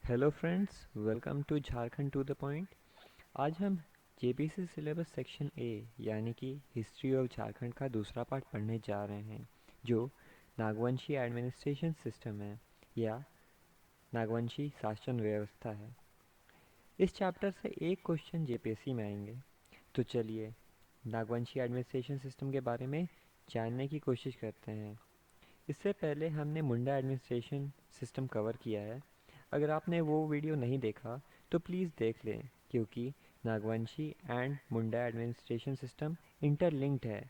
Hello friends, welcome to Jharkhand to the point. आज हम JPC syllabus section A यानी कि हिस्ट्री ऑफ झारखंड का दूसरा पार्ट पढ़ने जा रहे हैं, जो नागवंशी एडमिनिस्ट्रेशन सिस्टम है या नागवंशी शासन व्यवस्था है। इस चैप्टर से एक क्वेश्चन जेपीएससी में आएंगे। तो चलिए नागवंशी एडमिनिस्ट्रेशन सिस्टम के बारे में जानने की कोशिश करते हैं। इससे पहले हमने मुंडा एडमिनिस्ट्रेशन सिस्टम कवर किया है। अगर आपने वो वीडियो नहीं देखा तो प्लीज़ देख लें, क्योंकि Nagvanshi and Munda administration system interlinked है।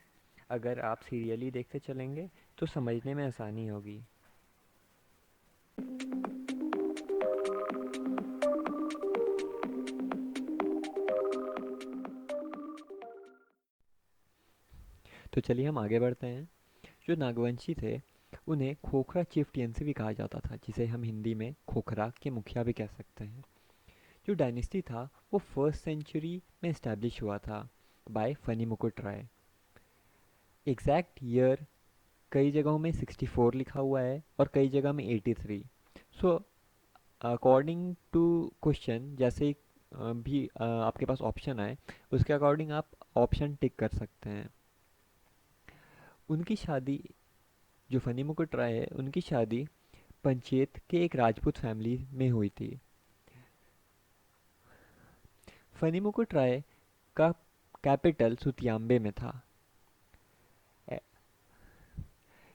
अगर आप सीरियली देखते चलेंगे तो समझने में आसानी होगी। तो चलिए हम आगे बढ़ते हैं। जो नागवंशी थे उन्हें खोखरा चिफ्टियंसी भी कहा जाता था, जिसे हम हिंदी में खोखरा के मुखिया भी कह सकते हैं। जो डायनेस्टी था वो फर्स्ट सेंचुरी में इस्टेब्लिश हुआ था बाय फनी मुकुट राय। एग्जैक्ट ईयर कई जगहों में 64 लिखा हुआ है और कई जगह में 83। सो अकॉर्डिंग टू क्वेश्चन, जैसे ही भी आपके पास ऑप्शन आए उसके अकॉर्डिंग आप ऑप्शन टिक कर सकते हैं। उनकी शादी, जो फनी मुकुट राय है, उनकी शादी पंचेत के एक राजपूत फैमिली में हुई थी। फनी मुकुट राय का कैपिटल सुतियाम्बे में था।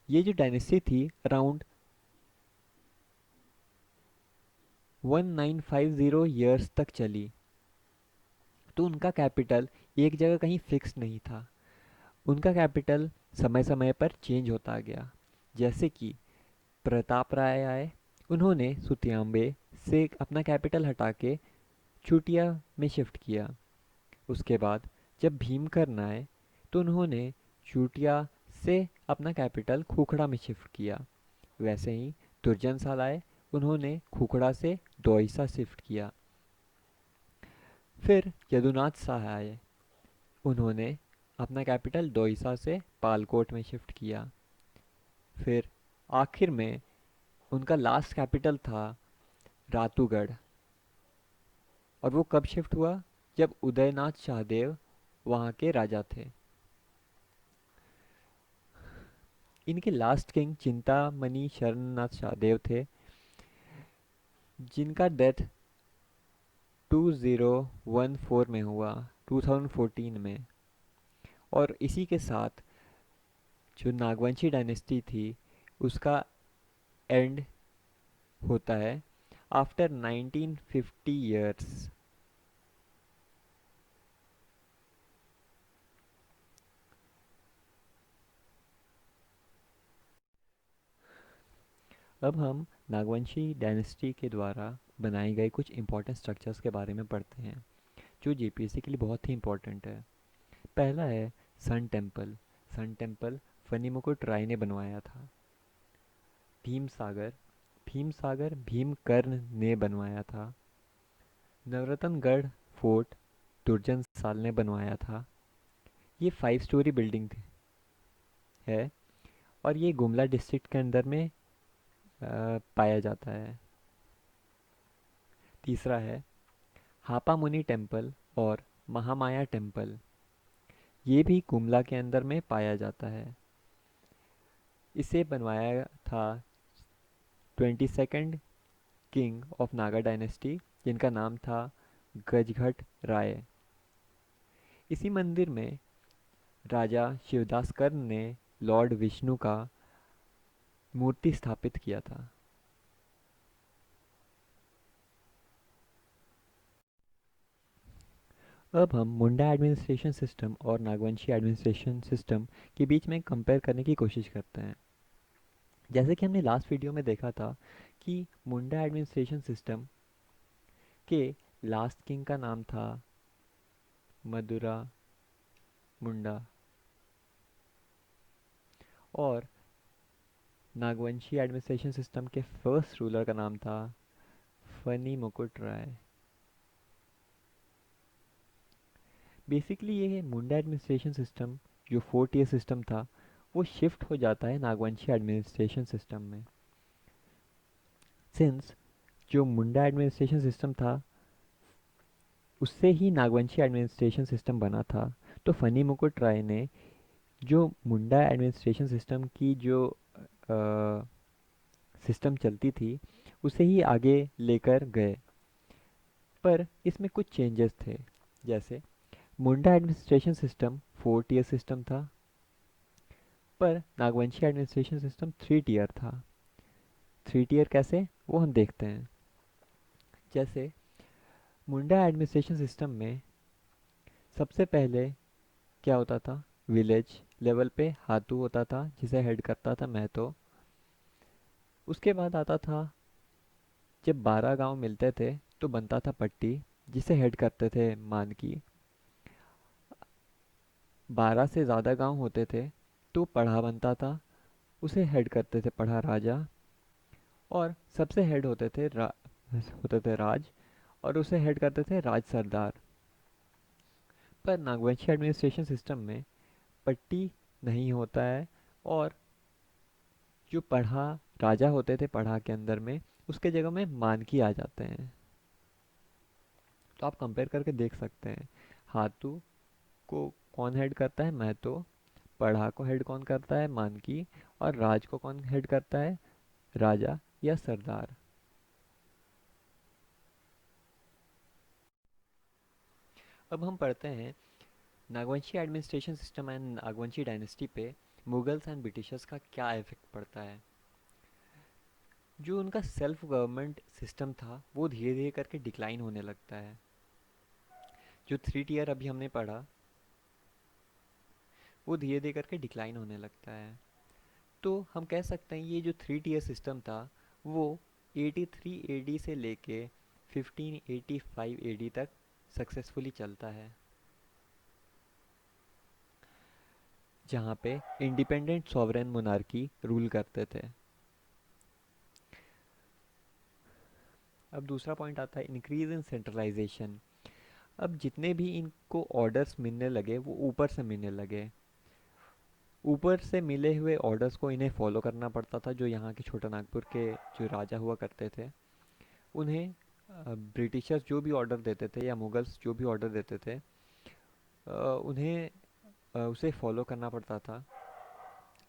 ये जो डायनेस्टी थी अराउंड 1950 ईयर्स तक चली। तो उनका कैपिटल एक जगह कहीं फिक्स नहीं था। उनका कैपिटल समय समय पर चेंज होता गया। जैसे कि प्रताप राय आए, उन्होंने सुतियाम्बे से अपना कैपिटल हटा के चुटिया में शिफ्ट किया। उसके बाद जब भीमकर्ण आए तो उन्होंने चुटिया से अपना कैपिटल खुखड़ा में शिफ्ट किया। वैसे ही दुर्जन साल आए, उन्होंने खुखड़ा से दोईसा शिफ्ट किया। फिर यदुनाथ शाह आए, उन्होंने अपना कैपिटल दोईसा से पालकोट में शिफ्ट किया। फिर आखिर में उनका लास्ट कैपिटल था रातूगढ़। और वो कब शिफ्ट हुआ? जब उदयनाथ शाहदेव वहाँ के राजा थे। इनके लास्ट किंग चिंतामणि शरणनाथ शाहदेव थे, जिनका डेथ 2014 में हुआ, 2014 में। और इसी के साथ जो नागवंशी डायनेस्टी थी उसका एंड होता है आफ्टर 1950 ईयर्स। अब हम नागवंशी डायनेस्टी के द्वारा बनाए गए कुछ इंपॉर्टेंट स्ट्रक्चर्स के बारे में पढ़ते हैं, जो जीपीएससी के लिए बहुत ही इंपॉर्टेंट है। पहला है sun temple. Sun temple Phani Mukut Rai ने बनवाया था। भीम सागर, भीम सागर भीमकर्ण ने बनवाया था। नवरत्नगढ़ फोर्ट दुर्जन साल ने बनवाया था। ये 5 स्टोरी बिल्डिंग है और ये गुमला डिस्ट्रिक्ट के अंदर में पाया जाता है। तीसरा है हापा मुनि टेम्पल और महामाया टेम्पल। ये भी गुमला के अंदर में पाया जाता है। इसे बनवाया था 22nd king of Naga dynasty, जिनका नाम था गजघट राय। इसी मंदिर में राजा शिवदास कर्ण ने लॉर्ड विष्णु का मूर्ति स्थापित किया था। अब हम मुंडा एडमिनिस्ट्रेशन सिस्टम और नागवंशी एडमिनिस्ट्रेशन सिस्टम के बीच में कंपेयर करने की कोशिश करते हैं। जैसे कि हमने लास्ट वीडियो में देखा था कि मुंडा एडमिनिस्ट्रेशन सिस्टम के लास्ट किंग का नाम था मदुरा मुंडा और नागवंशी एडमिनिस्ट्रेशन सिस्टम के फर्स्ट रूलर का नाम था फनी मुकुट राय। बेसिकली ये मुंडा एडमिनिस्ट्रेशन सिस्टम, जो 4 टियर सिस्टम था, वो शिफ्ट हो जाता है नागवंशी एडमिनिस्ट्रेशन सिस्टम में। सिंस जो मुंडा एडमिनिस्ट्रेशन सिस्टम था उससे ही नागवंशी एडमिनिस्ट्रेशन सिस्टम बना था। तो फनी मुकुट राय ने जो मुंडा एडमिनिस्ट्रेशन सिस्टम की जो सिस्टम चलती थी उसे ही आगे लेकर गए। पर इसमें कुछ चेंजेस थे। जैसे मुंडा एडमिनिस्ट्रेशन सिस्टम 4 टियर सिस्टम था, पर नागवंशी एडमिनिस्ट्रेशन सिस्टम 3 टियर था। 3 टियर कैसे, वो हम देखते हैं। जैसे मुंडा एडमिनिस्ट्रेशन सिस्टम में सबसे पहले क्या होता था, विलेज लेवल पे हाथू होता था जिसे हेड करता था महतो। उसके बाद आता था, जब 12 गांव मिलते थे तो बनता था पट्टी जिसे हेड करते थे मानकी। 12 से ज़्यादा गांव होते थे तो पढ़ा बनता था, उसे हेड करते थे पढ़ा राजा। और सबसे हेड होते थे राज, और उसे हेड करते थे राज सरदार। पर नागवंशी एडमिनिस्ट्रेशन सिस्टम में पट्टी नहीं होता है, और जो पढ़ा राजा होते थे पढ़ा के अंदर में, उसके जगह में मानकी आ जाते हैं। तो आप कंपेयर करके देख सकते हैं, हाथू को कौन हेड करता है, महतो। पढ़ा को हेड कौन करता है, मानकी। और राज को कौन हेड करता है, राजा या सरदार। अब हम पढ़ते हैं Nagvanshi administration system and Nagvanshi dynasty पे मुगल्स एंड ब्रिटिशर्स का क्या इफेक्ट पड़ता है। जो उनका सेल्फ गवर्नमेंट सिस्टम था वो धीरे धीरे करके डिक्लाइन होने लगता है। जो 3 टियर अभी हमने पढ़ा वो धीरे धीरे करके डिक्लाइन होने लगता है। तो हम कह सकते हैं ये जो 3 टियर सिस्टम था वो 83 एडी से लेके 1585 एडी तक सक्सेसफुली चलता है, जहाँ पे इंडिपेंडेंट सॉवरेन मोनार्की रूल करते थे। अब दूसरा पॉइंट आता है इंक्रीज इन सेंट्रलाइजेशन। अब जितने भी इनको ऑर्डर्स मिलने लगे वो ऊपर से मिलने लगे। ऊपर से मिले हुए ऑर्डर्स को इन्हें फॉलो करना पड़ता था। जो यहाँ के छोटा नागपुर के जो राजा हुआ करते थे उन्हें ब्रिटिशर्स जो भी ऑर्डर देते थे या मुगल्स जो भी ऑर्डर देते थे उन्हें उसे फॉलो करना पड़ता था।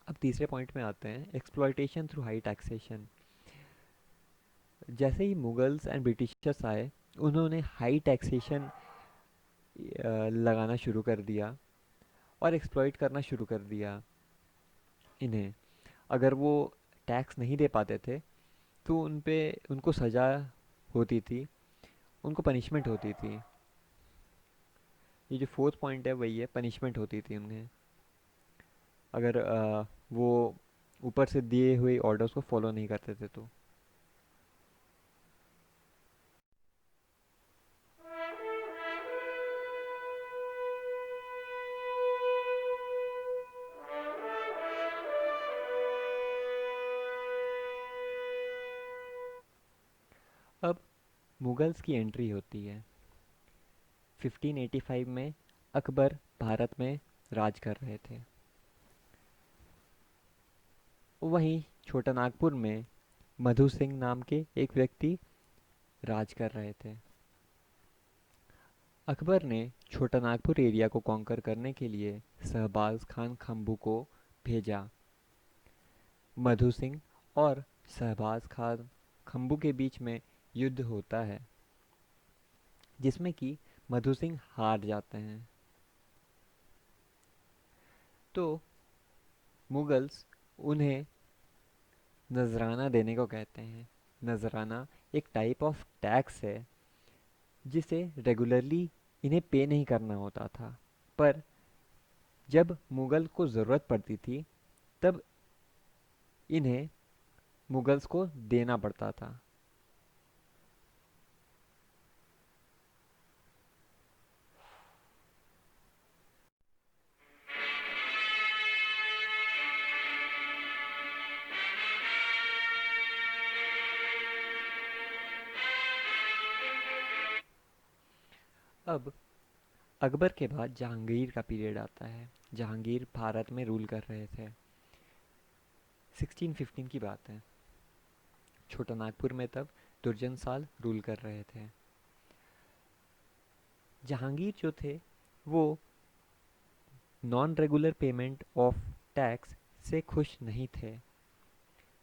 अब तीसरे पॉइंट में आते हैं, एक्सप्लॉयटेशन थ्रू हाई टैक्सेशन। जैसे ही मुगल्स एंड ब्रिटिशर्स आए उन्होंने हाई टैक्सेशन लगाना शुरू कर दिया और एक्सप्लॉइट करना शुरू कर दिया इन्हें। अगर वो टैक्स नहीं दे पाते थे तो उनको सज़ा होती थी, उनको पनिशमेंट होती थी। ये जो फोर्थ पॉइंट है वही है, पनिशमेंट होती थी उन्हें अगर वो ऊपर से दिए हुए ऑर्डर्स को फॉलो नहीं करते थे तो। अब मुगल्स की एंट्री होती है 1585 में। अकबर भारत में राज कर रहे थे। वहीं छोटा नागपुर में मधु सिंह नाम के एक व्यक्ति राज कर रहे थे। अकबर ने छोटा नागपुर एरिया को कॉन्कर करने के लिए शहबाज खान खम्बू को भेजा। मधु सिंह और शहबाज खान खम्बू के बीच में युद्ध होता है जिसमें कि मधु सिंह हार जाते हैं। तो मुगल्स उन्हें नजराना देने को कहते हैं। नजराना एक टाइप ऑफ टैक्स है जिसे रेगुलरली इन्हें पे नहीं करना होता था, पर जब मुगल को ज़रूरत पड़ती थी तब इन्हें मुगल्स को देना पड़ता था। अब अकबर के बाद जहांगीर का पीरियड आता है। जहांगीर भारत में रूल कर रहे थे। 1615 की बात है। छोटा नागपुर में तब दुर्जन साल रूल कर रहे थे। जहांगीर जो थे वो non regular payment of tax से खुश नहीं थे।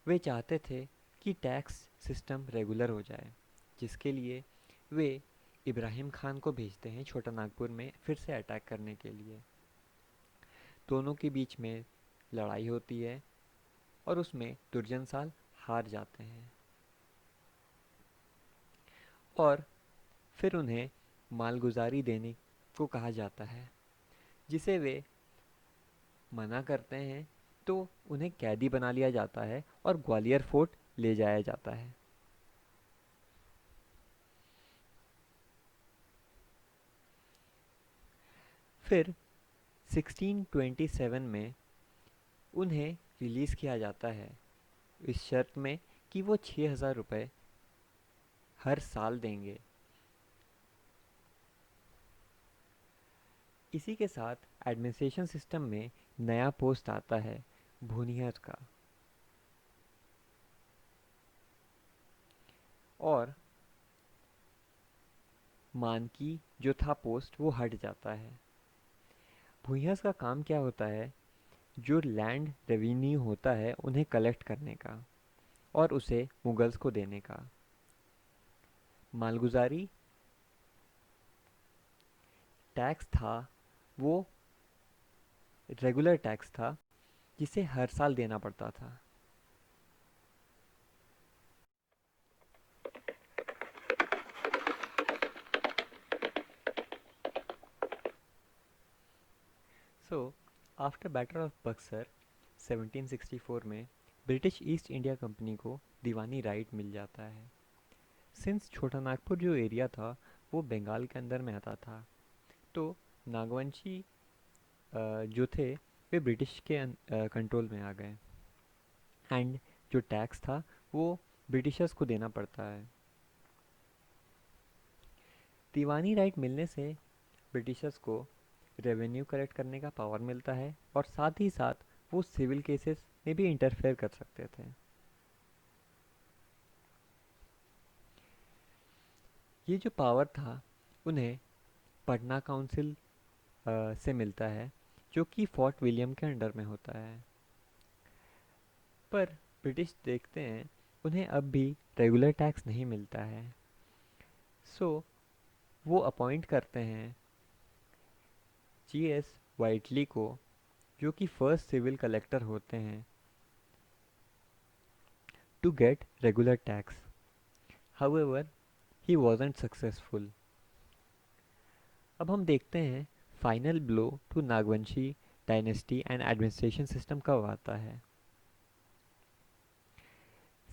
वे चाहते थे कि टैक्स सिस्टम रेगुलर हो जाए, जिसके लिए वे इब्राहिम खान को भेजते हैं छोटा नागपुर में फिर से अटैक करने के लिए। दोनों के बीच में लड़ाई होती है और उसमें दुर्जन साल हार जाते हैं और फिर उन्हें मालगुजारी देने को कहा जाता है, जिसे वे मना करते हैं तो उन्हें कैदी बना लिया जाता है और ग्वालियर फोर्ट ले जाया जाता है। फिर 1627 में उन्हें रिलीज़ किया जाता है, इस शर्त में कि वो 6,000 रुपये हर साल देंगे। इसी के साथ एडमिनिस्ट्रेशन सिस्टम में नया पोस्ट आता है, भूनियर का। और मानकी जो था पोस्ट वो हट जाता है। भूनियर्स का काम क्या होता है? जो लैंड रेवेन्यू होता है उन्हें कलेक्ट करने का और उसे मुगल्स को देने का। मालगुजारी टैक्स था, वो रेगुलर टैक्स था जिसे हर साल देना पड़ता था। So after battle of Buxar 1764 में ब्रिटिश ईस्ट इंडिया कंपनी को दीवानी राइट मिल जाता है। सिंस छोटा नागपुर जो एरिया था वो बंगाल के अंदर में आता था, तो नागवंशी जो थे वे ब्रिटिश के कंट्रोल में आ गए एंड जो टैक्स था वो ब्रिटिशर्स को देना पड़ता है। दीवानी राइट मिलने से ब्रिटिशर्स को रेवेन्यू कलेक्ट करने का पावर मिलता है और साथ ही साथ वो सिविल केसेस में भी इंटरफेयर कर सकते थे। ये जो पावर था उन्हें पटना काउंसिल से मिलता है, जो कि फोर्ट विलियम के अंडर में होता है। पर ब्रिटिश देखते हैं उन्हें अब भी रेगुलर टैक्स नहीं मिलता है, सो वो अपॉइंट करते हैं जीएस वाइटली को, जो कि फर्स्ट सिविल कलेक्टर होते हैं, to get regular tax. However he wasn't successful. अब हम देखते हैं final blow to Nagvanshi dynasty and administration system कब आता है।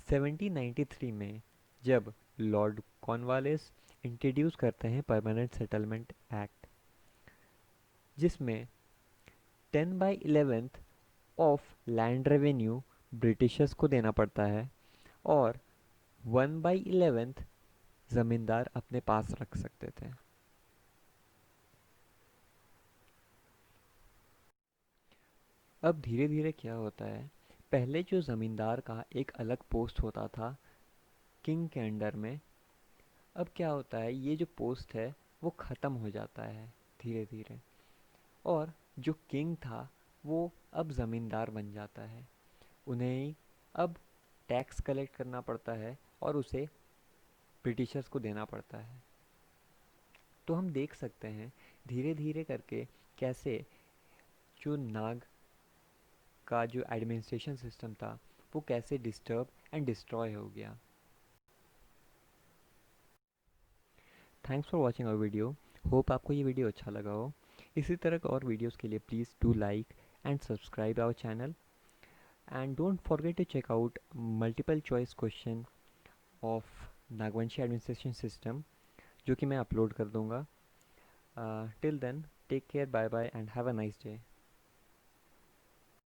1793 में जब लॉर्ड कॉर्नवालिस इंट्रोड्यूस करते हैं परमानेंट सेटलमेंट एक्ट, जिसमें 10/11 ऑफ लैंड रेवेन्यू ब्रिटिशर्स को देना पड़ता है और 1/11 ज़मींदार अपने पास रख सकते थे। अब धीरे धीरे क्या होता है, पहले जो ज़मींदार का एक अलग पोस्ट होता था किंग के अंडर में, अब क्या होता है ये जो पोस्ट है वो ख़त्म हो जाता है धीरे धीरे, और जो किंग था वो अब ज़मींदार बन जाता है। उन्हें ही अब टैक्स कलेक्ट करना पड़ता है और उसे ब्रिटिशर्स को देना पड़ता है। तो हम देख सकते हैं धीरे धीरे करके कैसे जो नाग का जो एडमिनिस्ट्रेशन सिस्टम था वो कैसे डिस्टर्ब एंड डिस्ट्रॉय हो गया। Thanks for watching our video. Hope आपको ये वीडियो अच्छा लगा हो। इसी तरह के और वीडियोस के लिए please do like and subscribe our channel and don't forget to check out multiple choice question of Nagvanshi administration system, जो कि मैं अपलोड कर दूंगा। Till then take care, bye bye and have a nice day.